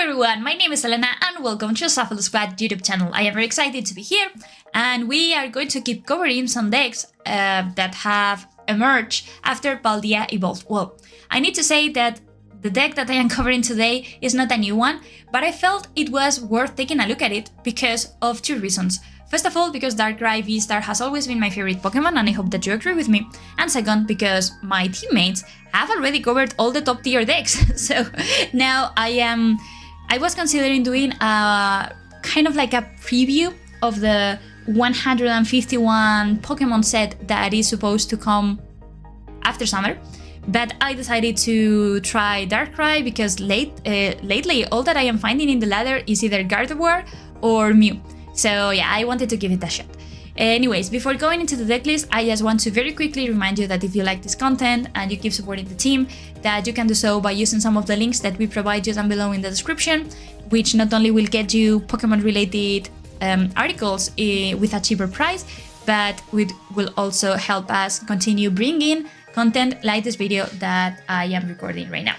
everyone, my name is Elena and welcome to Shuffle Squad YouTube channel. I am very excited to be here and we are going to keep covering some decks that have emerged after Paldea evolved. Well, I need to say that the deck that I am covering today is not a new one, but I felt it was worth taking a look at it because of two reasons. First of all, because Darkrai VSTAR has always been my favorite Pokemon and I hope that you agree with me. And second, because my teammates have already covered all the top tier decks. So now I was considering doing a kind of like a preview of the 151 Pokemon set that is supposed to come after summer. But I decided to try Darkrai because lately all that I am finding in the ladder is either Gardevoir or Mew. So yeah, I wanted to give it a shot. Anyways, before going into the deck list, I just want to very quickly remind you that if you like this content and you keep supporting the team, that you can do so by using some of the links that we provide you down below in the description, which not only will get you Pokemon related articles with a cheaper price, but it will also help us continue bringing content like this video that I am recording right now.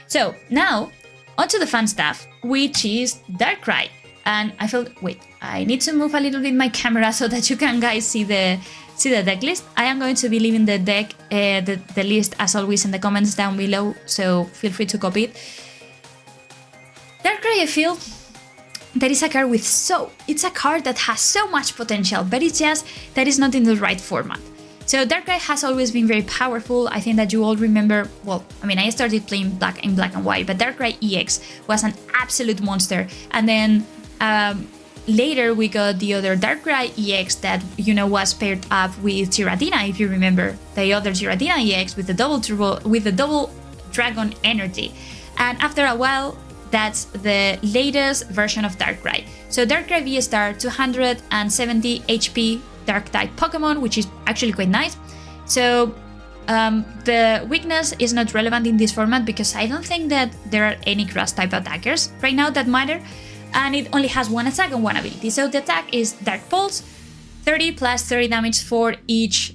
So now, onto the fun stuff, which is Darkrai. And I felt, wait, I need to move a little bit my camera so that you can guys see the deck list. I am going to be leaving the deck, the list as always in the comments down below, so feel free to copy it. Darkrai, I feel that is a card with it's a card that has so much potential, but it's just that it's not in the right format. So Darkrai has always been very powerful. I think that you all remember, well, I mean, I started playing black and white, but Darkrai EX was an absolute monster. And then later we got the other Darkrai EX that, you know, was paired up with Giratina, if you remember, the other Giratina EX with the double turbo, with the double dragon energy. And after a while, that's the latest version of Darkrai. So Darkrai VSTAR 270 HP Dark type Pokemon, which is actually quite nice. So the weakness is not relevant in this format because I don't think that there are any grass type attackers right now that matter. And it only has one attack and one ability. So the attack is Dark Pulse, 30 plus 30 damage for each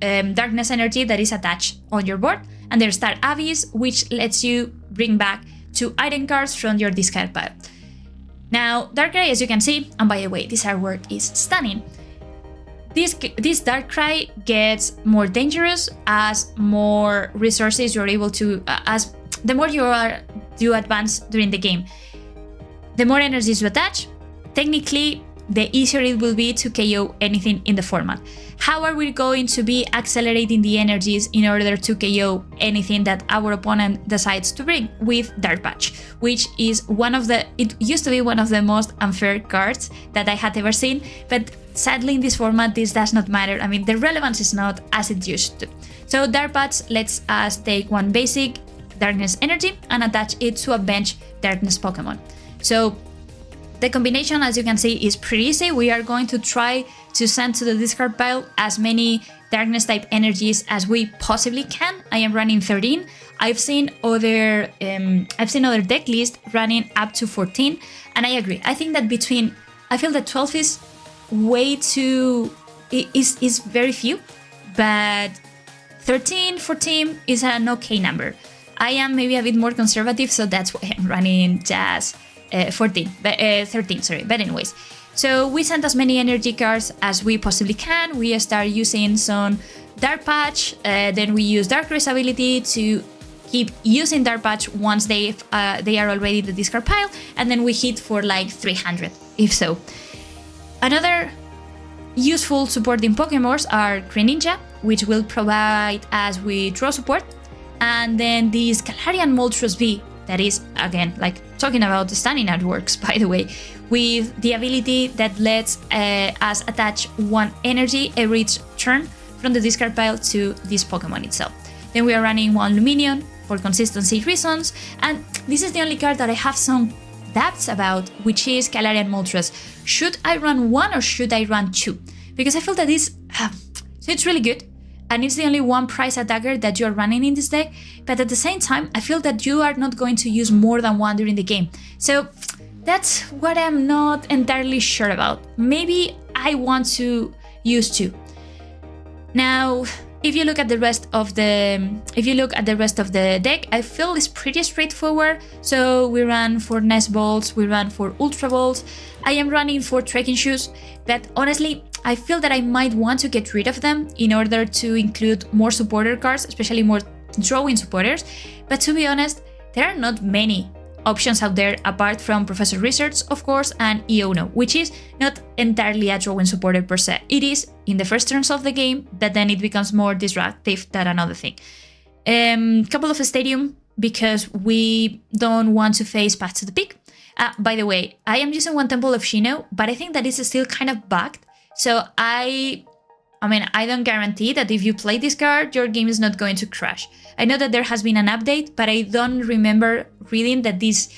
darkness energy that is attached on your board. And there's Star Abyss, which lets you bring back 2 item cards from your discard pile. Now, Darkrai, as you can see, and by the way, this artwork is stunning. This Darkrai gets more dangerous as more resources you're able to, as the more you advance during the game. The more energies you attach, technically, the easier it will be to KO anything in the format. How are we going to be accelerating the energies in order to KO anything that our opponent decides to bring? With Dark Patch, which is it used to be one of the most unfair cards that I had ever seen, but sadly in this format this does not matter. I mean, the relevance is not as it used to. So Dark Patch lets us take one basic darkness energy and attach it to a bench darkness Pokemon. So the combination, as you can see, is pretty easy. We are going to try to send to the discard pile as many darkness type energies as we possibly can. I am running 13. I've seen other deck lists running up to 14, and I agree. I think that I feel that 12 is way too is very few, but 13, 14 is an okay number. I am maybe a bit more conservative, so that's why I'm running just 13, sorry. But anyways, so we send as many energy cards as we possibly can. We start using some Dark Patch, then we use Darkrai's ability to keep using Dark Patch once they are already in the discard pile, and then we hit for like 300, if so. Another useful supporting Pokemons are Greninja, which will provide us with draw support, and then this Galarian Moltres V, that is, again, like talking about the stunning artworks, by the way, with the ability that lets us attach one energy every turn from the discard pile to this Pokemon itself. Then we are running one Lumineon for consistency reasons, and this is the only card that I have some doubts about, which is Galarian Moltres. Should I run 1 or should I run 2? Because I feel that so it's really good, and it's the only one price attacker that you are running in this deck, but at the same time, I feel that you are not going to use more than 1 during the game. So that's what I'm not entirely sure about. Maybe I want to use 2. Now, If you look at the rest of the deck, I feel it's pretty straightforward. So we run for Nest Balls, we run for Ultra Balls. I am running for Trekking Shoes, but honestly, I feel that I might want to get rid of them in order to include more supporter cards, especially more drawing supporters. But to be honest, there are not many options out there apart from Professor Research, of course, and Iono, which is not entirely a drawing supporter per se. It is in the first turns of the game that then it becomes more disruptive than another thing. Couple of Stadium, because we don't want to face Path to the Peak. By the way, I am using one Temple of Sinnoh, but I think that is still kind of bugged. So I don't guarantee that if you play this card, your game is not going to crash. I know that there has been an update, but I don't remember reading that this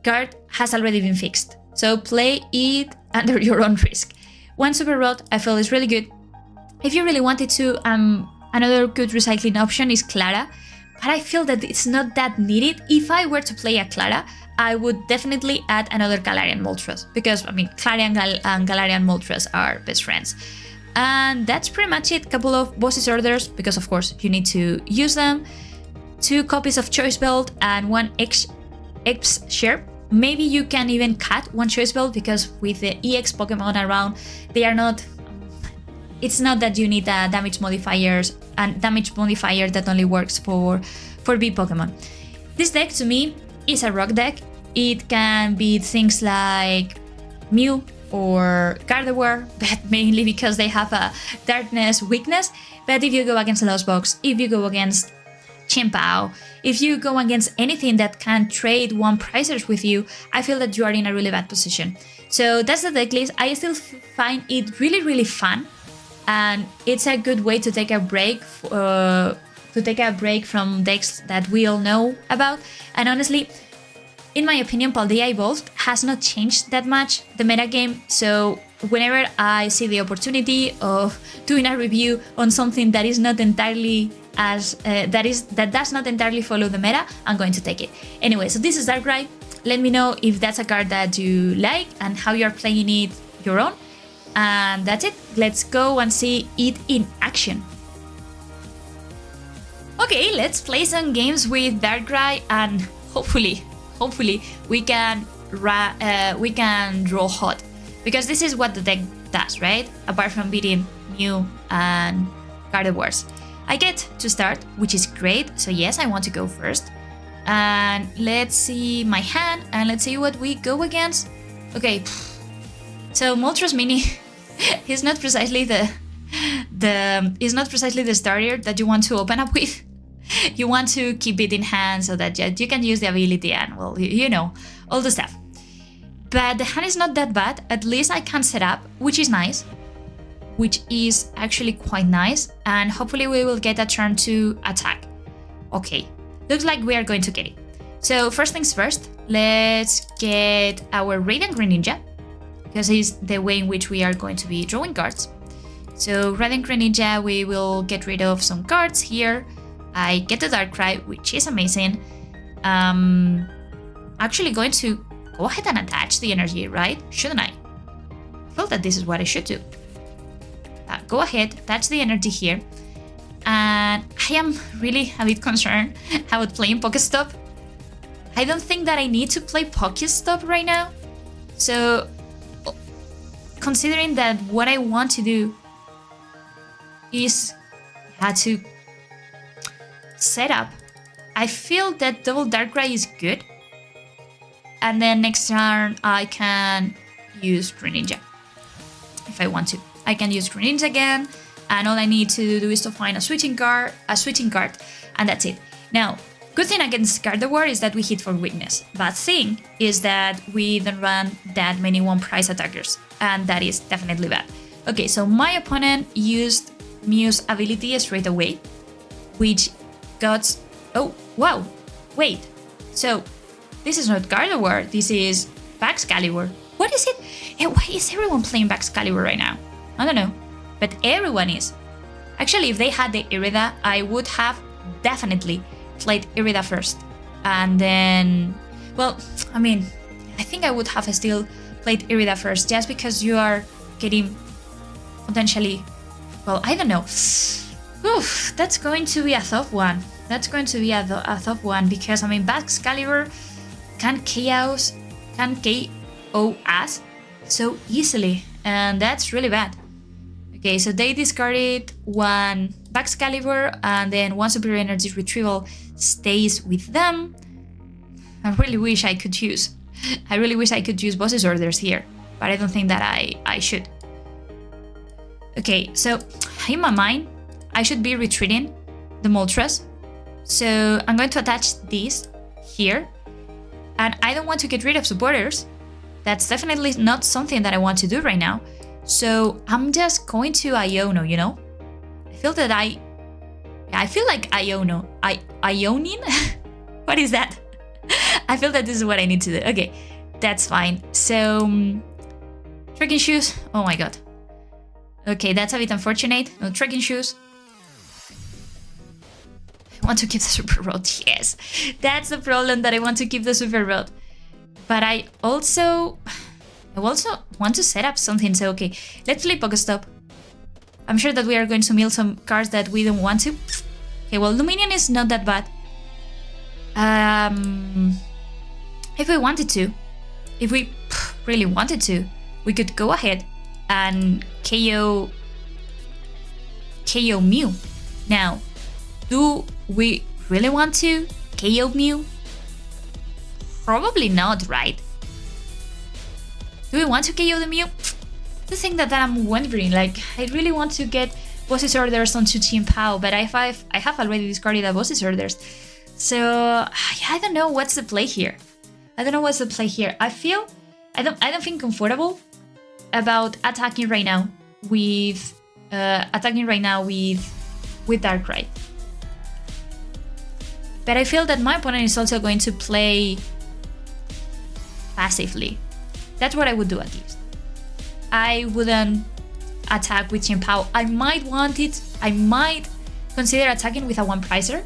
card has already been fixed. So play it under your own risk. One Super Rod I feel is really good. If you really wanted to, another good recycling option is Clara, but I feel that it's not that needed. If I were to play a Clara, I would definitely add another Galarian Moltres, because Clara and Galarian Moltres are best friends. And that's pretty much it. Couple of Boss's Orders, because of course you need to use them. 2 copies of Choice Belt and 1 X Share. Maybe you can even cut 1 Choice Belt, because with the EX Pokemon around, they are not... It's not that you need a damage modifiers and damage modifier that only works for B Pokemon. This deck to me is a rock deck. It can be things like Mew or Gardevoir, but mainly because they have a darkness weakness. But if you go against Lost Box, if you go against Chimpao, if you go against anything that can trade 1 pricers with you, I feel that you are in a really bad position. So that's the deck list. I still find it really, really fun, and it's a good way to take a break from decks that we all know about. And honestly, in my opinion, Paldea Evolved has not changed that much the metagame, so whenever I see the opportunity of doing a review on something that is not entirely that does not entirely follow the meta, I'm going to take it. Anyway, so this is Darkrai. Let me know if that's a card that you like and how you're playing it your own. And that's it. Let's go and see it in action. Okay, let's play some games with Darkrai, and hopefully we can draw hot, because this is what the deck does, right? Apart from beating Mew and Gardevoirs. I get to start, which is great, so yes, I want to go first. And let's see my hand, and let's see what we go against. Okay, so Moltres Mini is not precisely the starter that you want to open up with. You want to keep it in hand so that you can use the ability and, well, you know, all the stuff. But the hand is not that bad. At least I can set up, which is nice. Which is actually quite nice. And hopefully we will get a turn to attack. Okay, looks like we are going to get it. So first things first, let's get our Radiant Greninja, because it's the way in which we are going to be drawing cards. So Radiant Greninja, we will get rid of some cards here. I get the Darkrai, which is amazing. Actually going to go ahead and attach the energy, right? Shouldn't I? I feel that this is what I should do. Go ahead, attach the energy here. And I am really a bit concerned about playing PokéStop. I don't think that I need to play PokéStop right now. So, considering that what I want to do is to set up, I feel that double Darkrai is good. And then next turn I can use Greninja if I want to. I can use Greninja again, and all I need to do is to find a switching card, and that's it. Now, good thing against Gardevoir is that we hit for weakness. Bad thing is that we don't run that many 1-price attackers, and that is definitely bad. Okay, so my opponent used Mew's ability straight away, which got... Oh, wow, wait. So, this is not Gardevoir, this is Baxcalibur. What is it? Why is everyone playing Baxcalibur right now? I don't know, but everyone is. Actually, if they had the Irida, I would have definitely played Irida first. And then, well, I mean, I think I would have still played Irida first, just because you are getting potentially, well, I don't know. Oof, that's going to be a tough one. That's going to be a tough one because, I mean, Excalibur can KO us so easily, and that's really bad. Okay, so they discarded one Excalibur, and then one Superior Energy Retrieval stays with them. I really wish I could use Boss's Orders here, but I don't think that I should. Okay, so in my mind, I should be retreating the Moltres. So I'm going to attach this here. And I don't want to get rid of supporters. That's definitely not something that I want to do right now. So I'm just going to Iono, you know? I feel like Iono. Ionin? What is that? I feel that this is what I need to do. Okay, that's fine. So, Trekking Shoes. Oh my god. Okay, that's a bit unfortunate. No, Trekking Shoes. I want to keep the Super Rod. Yes, that's the problem, that I want to keep the Super Rod. But I also want to set up something. So, okay, let's play PokéStop. I'm sure that we are going to mill some cards that we don't want to. Okay, well, Lumineon is not that bad. If we wanted to, if we really wanted to, we could go ahead and KO Mew. Now, do we really want to KO Mew? Probably not, right? Do we want to KO the Mew? The thing that I'm wondering, like, I really want to get Boss's Orders onto Team POW, but I have already discarded a Boss's Orders. So, I don't know what's the play here. I don't feel comfortable about attacking right now with Darkrai. But I feel that my opponent is also going to play passively. That's what I would do, at least. I wouldn't attack with Team POW. I might want it. I might consider attacking with a one pricer.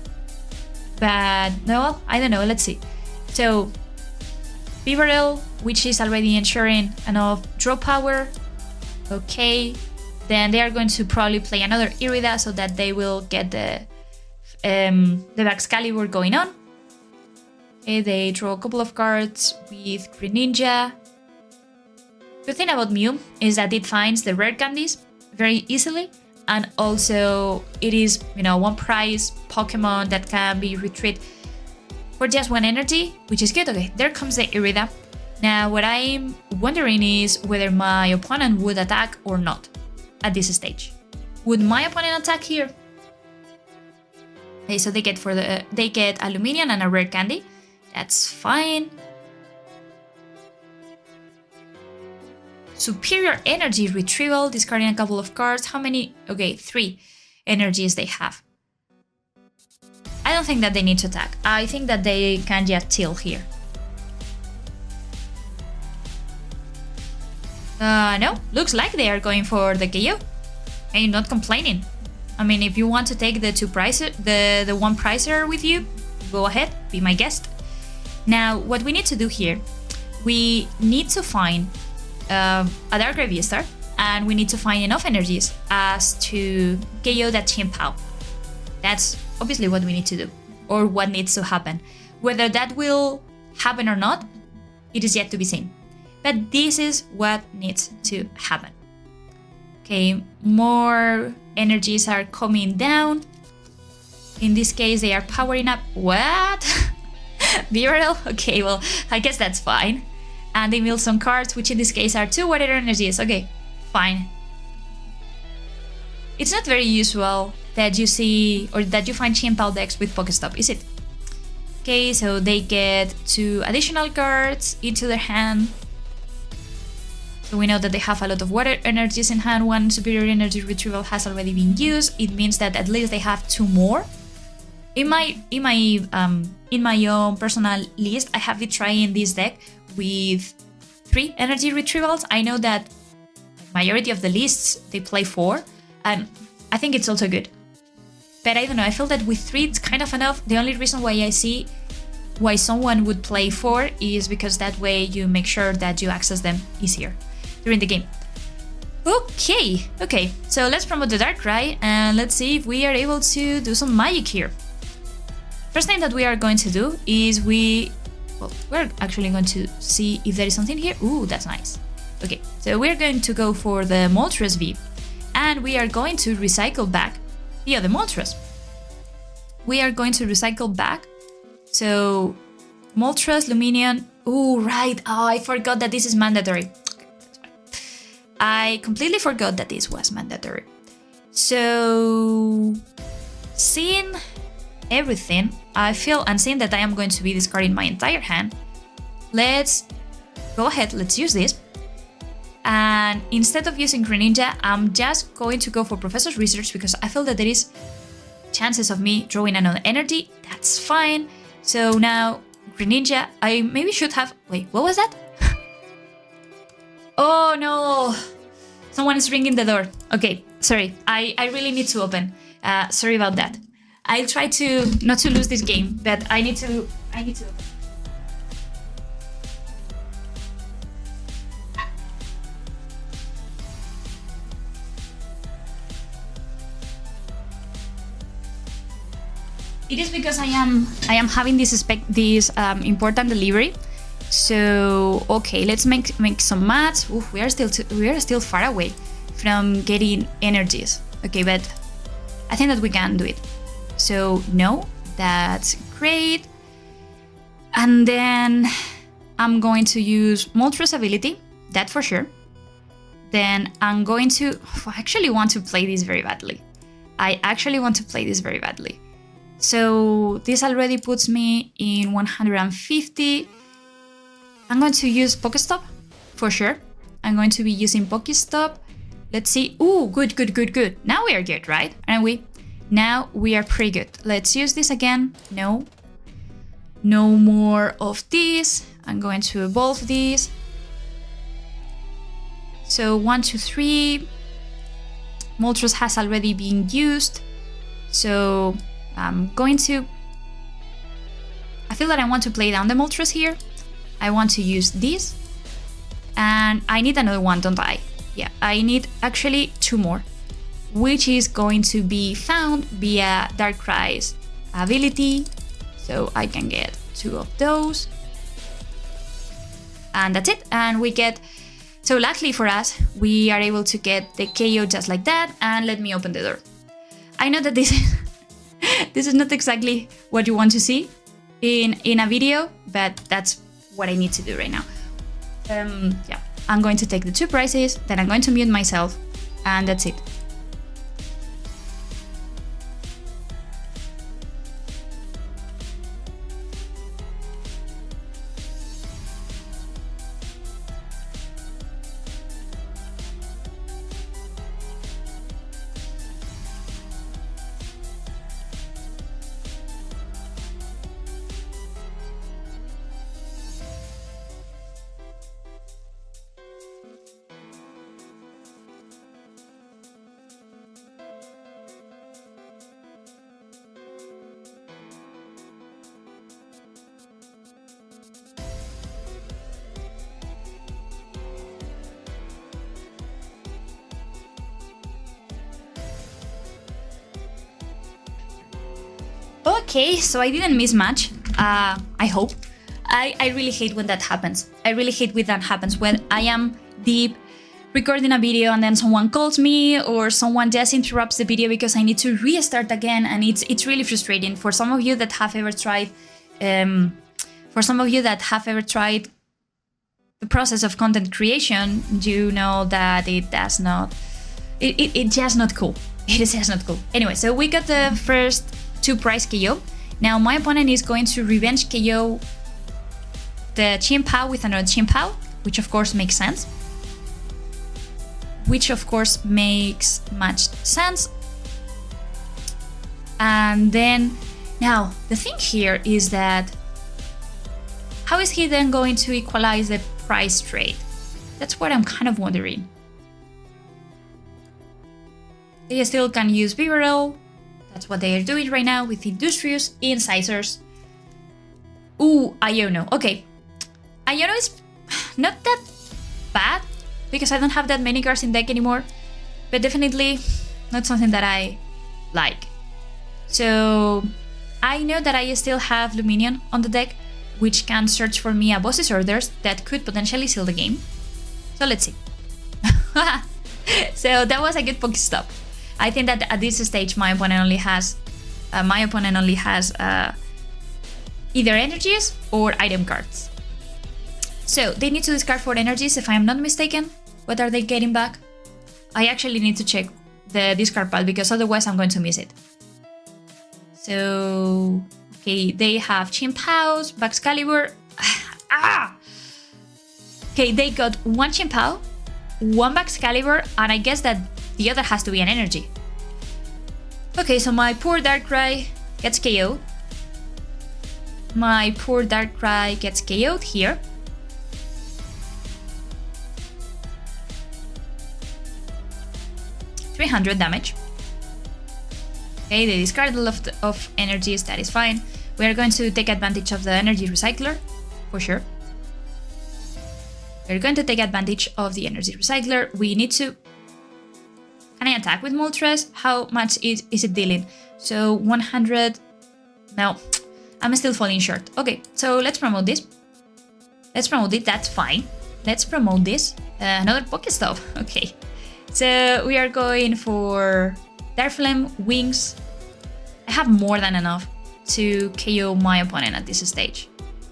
But no, I don't know. Let's see. So, Bibarel, which is already ensuring enough draw power. Okay. Then they are going to probably play another Irida so that they will get the Excalibur going on. Okay, they draw a couple of cards with Greninja. The thing about Mew is that it finds the rare candies very easily, and also it is, one prize Pokemon that can be retrieved for just one energy, which is good. Okay, there comes the Irida. Now, what I'm wondering is whether my opponent would attack or not at this stage. Would my opponent attack here? Okay, so they get a Lumineon and a rare candy. That's fine. Superior Energy Retrieval, discarding a couple of cards. How many? Okay, 3 energies they have. I don't think that they need to attack. I think that they can just chill here. No, looks like they are going for the KO. I'm not complaining. I mean, if you want to take the the one pricer with you, go ahead, be my guest. Now, what we need to do here, we need to find a Darkrai VSTAR, and we need to find enough energies as to KO that Team POW. That's obviously what we need to do, or what needs to happen. Whether that will happen or not, it is yet to be seen. But this is what needs to happen. Okay, more energies are coming down. In this case, they are powering up. What? Bibarel? Okay, well, I guess that's fine. And they mill some cards, which in this case are 2 water energies. Okay, fine. It's not very usual that you see, or that you find Team POW decks with PokéStop, is it? Okay, so they get 2 additional cards into their hand. So we know that they have a lot of water energies in hand. 1 Superior Energy Retrieval has already been used. It means that at least they have 2 more. In my own personal list, I have been trying this deck with 3 energy retrievals. I know that majority of the lists they play 4, and I think it's also good. But I don't know, I feel that with 3 it's kind of enough. The only reason why I see why someone would play 4 is because that way you make sure that you access them easier during the game. Okay, so let's promote the Darkrai and let's see if we are able to do some magic here. First thing that we are going to do is we're actually going to see if there is something here. Ooh, that's nice. Okay, so we're going to go for the Moltres V and we are going to recycle back the other Moltres. We are going to recycle back. So Moltres, Lumineon. Oh, right. Oh, I forgot that this is mandatory. Okay, that's fine. I completely forgot that this was mandatory. So seeing everything, I feel, and seeing that I am going to be discarding my entire hand, let's go ahead, let's use this. And instead of using Greninja, I'm just going to go for Professor's Research because I feel that there is chances of me drawing another energy. That's fine. So now Greninja, I maybe should have... Wait, what was that? Oh no! Someone is ringing the door. Okay, sorry. I really need to open. Sorry about that. I'll try to not to lose this game, but I need to open. It is because I am having this important delivery. So okay, let's make some maths. Oof, we are still far away from getting energies. Okay, but I think that we can do it. So no, that's great. And then I'm going to use Moltres ability, that for sure. Then I'm going to... I actually want to play this very badly. So this already puts me in 150. I'm going to use PokéStop for sure. I'm going to be using PokéStop. Let's see. Ooh, good. Now we are good, right? Aren't we? Now we are pretty good. Let's use this again. No more of this. I'm going to evolve this. So 1, 2, 3. Moltres has already been used. So I'm going to... I feel that I want to play down the Moltres here. I want to use this. And I need another one, don't I? Yeah, I need actually 2 more, which is going to be found via Darkrai's ability. So I can get 2 of those. And that's it. And we get... So luckily for us, we are able to get the KO just like that. And let me open the door. I know that this is not exactly what you want to see in a video, but that's what I need to do right now. Yeah, I'm going to take the 2 prizes, then I'm going to mute myself, and that's it. Okay, so I didn't miss much, I hope. I really hate when that happens. I really hate when that happens, when I am deep recording a video and then someone calls me or someone just interrupts the video because I need to restart again, and it's really frustrating. For some of you that have ever tried, the process of content creation, you know that it's just not cool. It is just not cool. Anyway, so we got the first 2 prize KO. Now my opponent is going to revenge KO the Chien-Pao with another Chien-Pao, which of course makes sense. Much sense. And then, now, the thing here is that how is he then going to equalize the price trade? That's what I'm kind of wondering. They still can use Vivarel. That's what they are doing right now with Industrious, Incisors. Ooh, Iono. Okay. Iono is not that bad, because I don't have that many cards in deck anymore, but definitely not something that I like. So I know that I still have Lumineon on the deck, which can search for me a boss's orders that could potentially seal the game. So let's see. So that was a good PokéStop. I think that at this stage my opponent only has either energies or item cards. So they need to discard 4 energies if I am not mistaken. What are they getting back? I actually need to check the discard pile because otherwise I'm going to miss it. So, okay, they have Chimpaus, Baxcalibur. Okay, they got 1 Chimpao, 1 Baxcalibur, and I guess that the other has to be an energy. Okay, so my poor Darkrai gets KO'd. My poor Darkrai gets KO'd here. $300 damage. Okay, they discarded a lot of energies, that is fine. We are going to take advantage of the energy recycler, for sure. We're going to take advantage of the energy recycler. We need to... Can I attack with Moltres? How much is it dealing? So 100... No, I'm still falling short. Okay, so let's promote this. Let's promote it, that's fine. Let's promote this. Another PokéStop, okay. So we are going for Darkflame, Wings. I have more than enough to KO my opponent at this stage.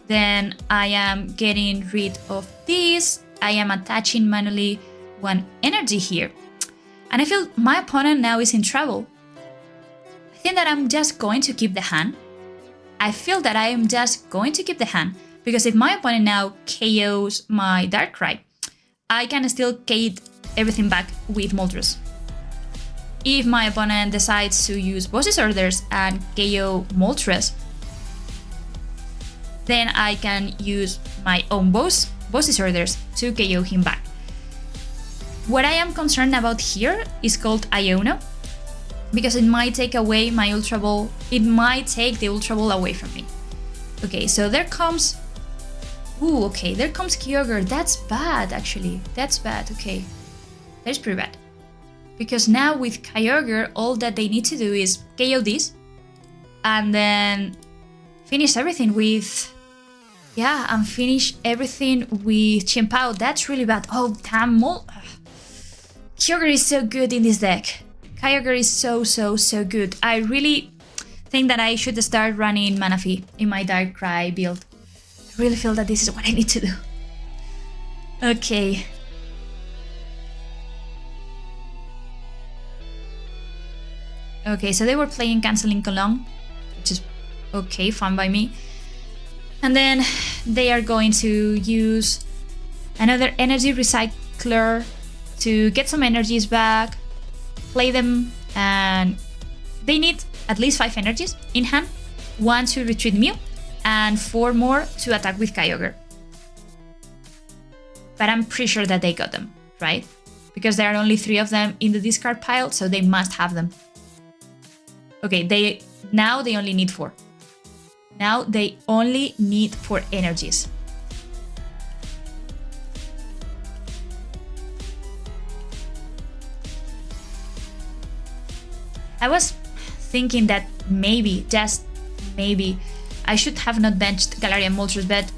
Then I am getting rid of this. I am attaching manually 1 energy here. And I feel my opponent now is in trouble. I think that I'm just going to keep the hand. I feel that I am just going to keep the hand. Because if my opponent now KOs my Darkrai, I can still KO everything back with Moltres. If my opponent decides to use boss's orders and KO Moltres, then I can use my own boss's orders to KO him back. What I am concerned about here is called Iono, because it might take away my Ultra Ball, it might take the Ultra Ball away from me. Okay, so there comes... Ooh, okay, there comes Kyogre, that's bad actually, that's bad, okay. That's pretty bad. Because now with Kyogre, all that they need to do is KO this, and then finish everything with... Yeah, and finish everything with Chimpao. That's really bad. Oh, damn. Kyogre is so good in this deck. Kyogre is so good. I really think that I should start running Manaphy in my Darkrai build. I really feel that this is what I need to do. Okay. Okay, so they were playing Canceling Cologne, which is okay, fine by me. And then they are going to use another energy recycler to get some energies back, play them, and they need at least 5 energies in hand, 1 to retreat Mew, and 4 more to attack with Kyogre. But I'm pretty sure that they got them, right? Because there are only 3 of them in the discard pile, so they must have them. Okay, now they only need 4. Now they only need 4 energies. I was thinking that maybe, just maybe, I should have not benched Galarian Moltres, but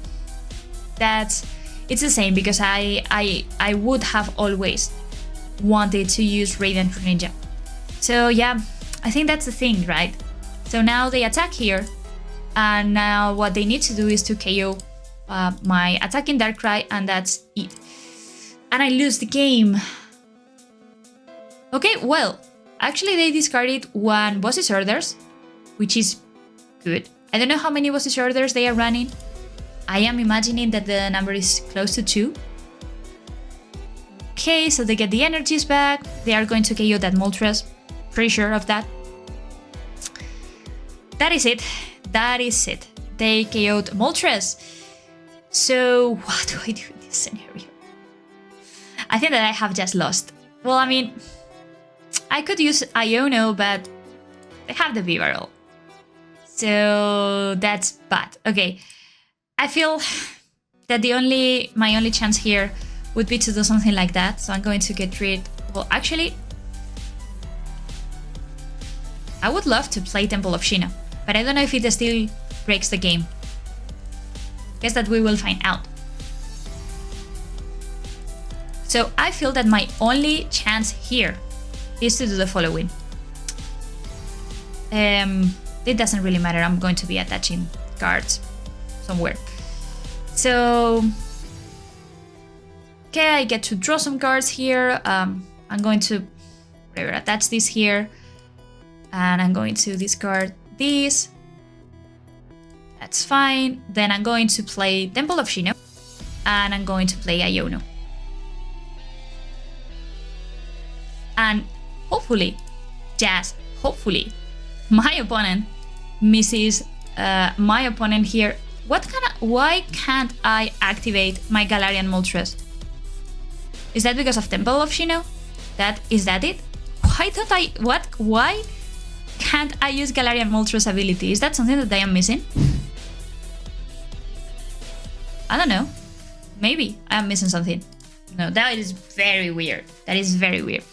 it's the same because I would have always wanted to use Radiant Greninja. So yeah, I think that's the thing, right? So now they attack here, and now what they need to do is to KO my attacking Darkrai, and that's it. And I lose the game. Okay, well, actually they discarded 1 boss's orders, which is good. I don't know how many boss's orders they are running. I am imagining that the number is close to 2. Okay, so they get the energies back. They are going to KO that Moltres. Pretty sure of that. That is it. That is it. They KO'd Moltres. So what do I do in this scenario? I think that I have just lost. Well, I mean, I could use Iono, but they have the V-Barrel. So that's bad. Okay. I feel that my only chance here would be to do something like that. So I'm going to get rid... Well, actually, I would love to play Temple of Sinnoh, but I don't know if it still breaks the game. Guess that we will find out. So I feel that my only chance here is to do the following. It doesn't really matter. I'm going to be attaching cards somewhere. So, okay, I get to draw some cards here. I'm going to attach this here. And I'm going to discard this. That's fine. Then I'm going to play Temple of Sinnoh. And I'm going to play Iono. And hopefully, just hopefully, my opponent misses my opponent here. Why can't I activate my Galarian Moltres? Is that because of Temple of Sinnoh? Is that it? Why can't I use Galarian Moltres ability? Is that something that I am missing? I don't know. Maybe I am missing something. No, that is very weird. That is very weird.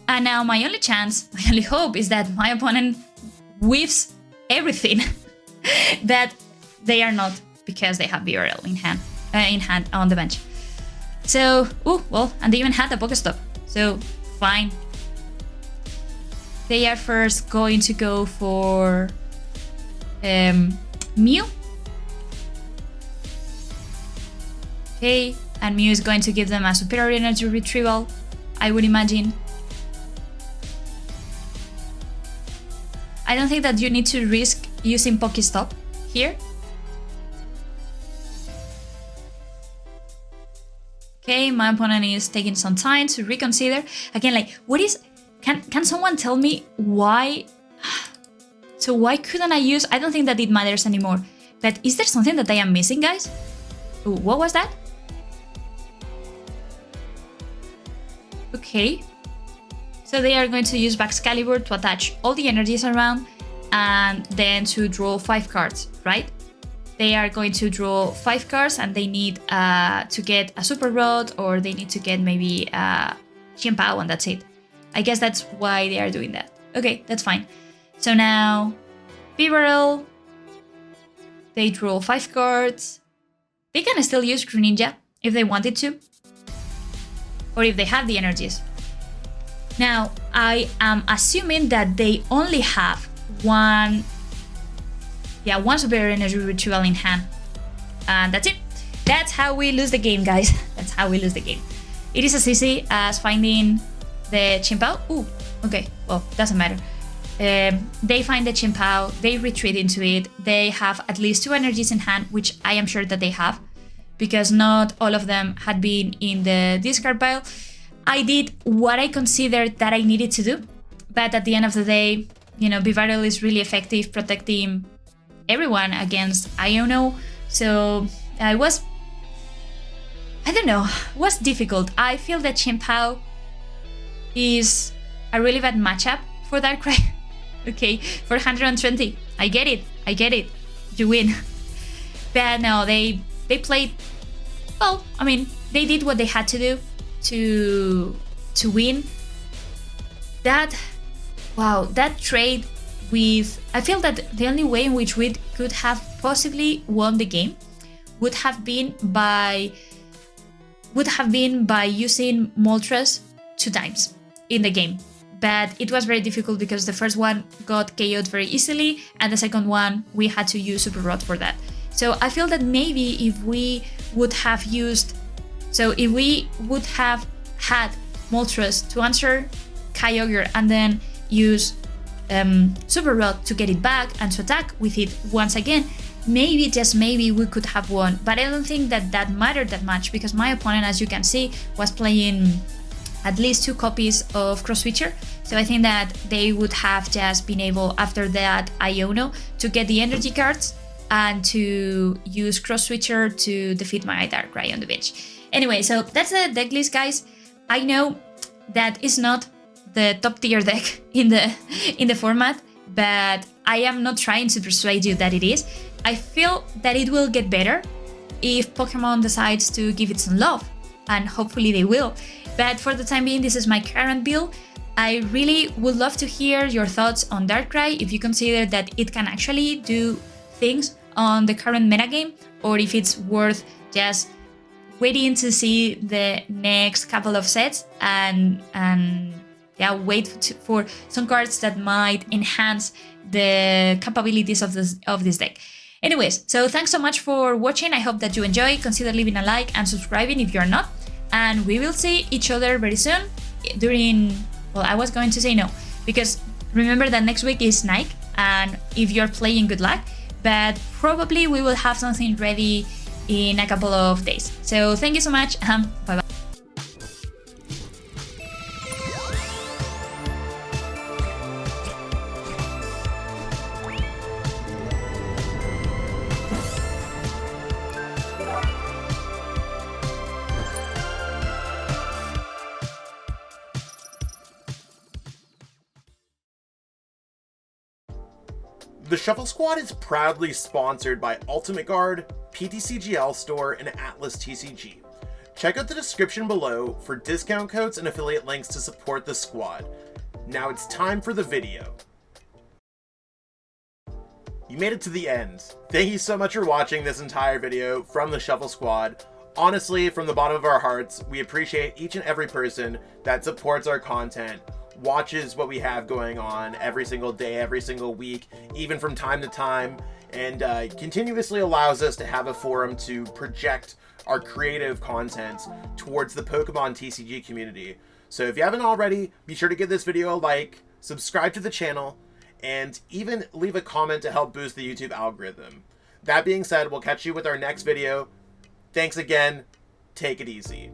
And now my only chance, my only hope is that my opponent whiffs everything that they are not, because they have BRL in hand on the bench. So, well, and they even had a PokéStop. So, fine. They are first going to go for Mew. Okay, and Mew is going to give them a superior energy retrieval, I would imagine. I don't think that you need to risk using PokéStop here. Okay, my opponent is taking some time to reconsider. Again, like, what is... Can someone tell me why... So why couldn't I use... I don't think that it matters anymore. But is there something that I am missing, guys? Ooh, what was that? Okay. So they are going to use Excalibur to attach all the energies around and then to draw 5 cards, right? They are going to draw 5 cards and they need to get a Super Rod, or they need to get maybe a Chien-Pao, and that's it. I guess that's why they are doing that. Okay, that's fine. So now, BRL, they draw 5 cards. They can still use Greninja if they wanted to, or if they have the energies. Now, I am assuming that they only have one superior energy retrieval in hand. And that's it. That's how we lose the game, guys. That's how we lose the game. It is as easy as finding the Chien-Pao. Ooh, okay, well, doesn't matter. They find the Chien-Pao, they retreat into it. They have at least 2 energies in hand, which I am sure that they have, because not all of them had been in the discard pile. I did what I considered that I needed to do, but at the end of the day, you know, Bivarel is really effective protecting everyone against Iono, so I don't know, it was difficult. I feel that Chien-Pao is a really bad matchup for Darkrai. Okay, for 120, I get it, you win. But no, they played, well, I mean, they did what they had to do to win. That trade with... I feel that the only way in which we could have possibly won the game would have been by using Moltres 2 times in the game. But it was very difficult because the first one got KO'd very easily, and the second one we had to use Super Rod for that. So I feel that maybe if we would have had Moltres to answer Kyogre and then use Super Rod to get it back and to attack with it once again, maybe, just maybe, we could have won. But I don't think that mattered that much, because my opponent, as you can see, was playing at least 2 copies of Cross Switcher. So I think that they would have just been able, after that Iono, to get the energy cards and to use Cross Switcher to defeat my Darkrai on the bench. Anyway, so that's the deck list, guys. I know that is not the top tier deck in the format, but I am not trying to persuade you that it is. I feel that it will get better if Pokemon decides to give it some love. and hopefully they will. But for the time being, this is my current build. I really would love to hear your thoughts on Darkrai, if you consider that it can actually do things on the current metagame, or if it's worth just waiting to see the next couple of sets and yeah, wait for some cards that might enhance the capabilities of this deck. Anyways, so thanks so much for watching. I hope that you enjoy. Consider leaving a like and subscribing if you're not. And we will see each other very soon during, well, I was going to say no, because remember that next week is Nike, and if you're playing, good luck. But probably we will have something ready in a couple of days. So thank you so much, and bye-bye. The Shuffle Squad is proudly sponsored by Ultimate Guard, PTCGL Store, and Atlas TCG. Check out the description below for discount codes and affiliate links to support the squad. Now it's time for the video. You made it to the end. Thank you so much for watching this entire video from the Shuffle Squad. Honestly, from the bottom of our hearts, we appreciate each and every person that supports our content, watches what we have going on every single day, every single week, even from time to time, and continuously allows us to have a forum to project our creative content towards the Pokemon TCG community. So if you haven't already, be sure to give this video a like, subscribe to the channel, and even leave a comment to help boost the YouTube algorithm. That being said, we'll catch you with our next video. Thanks again. Take it easy.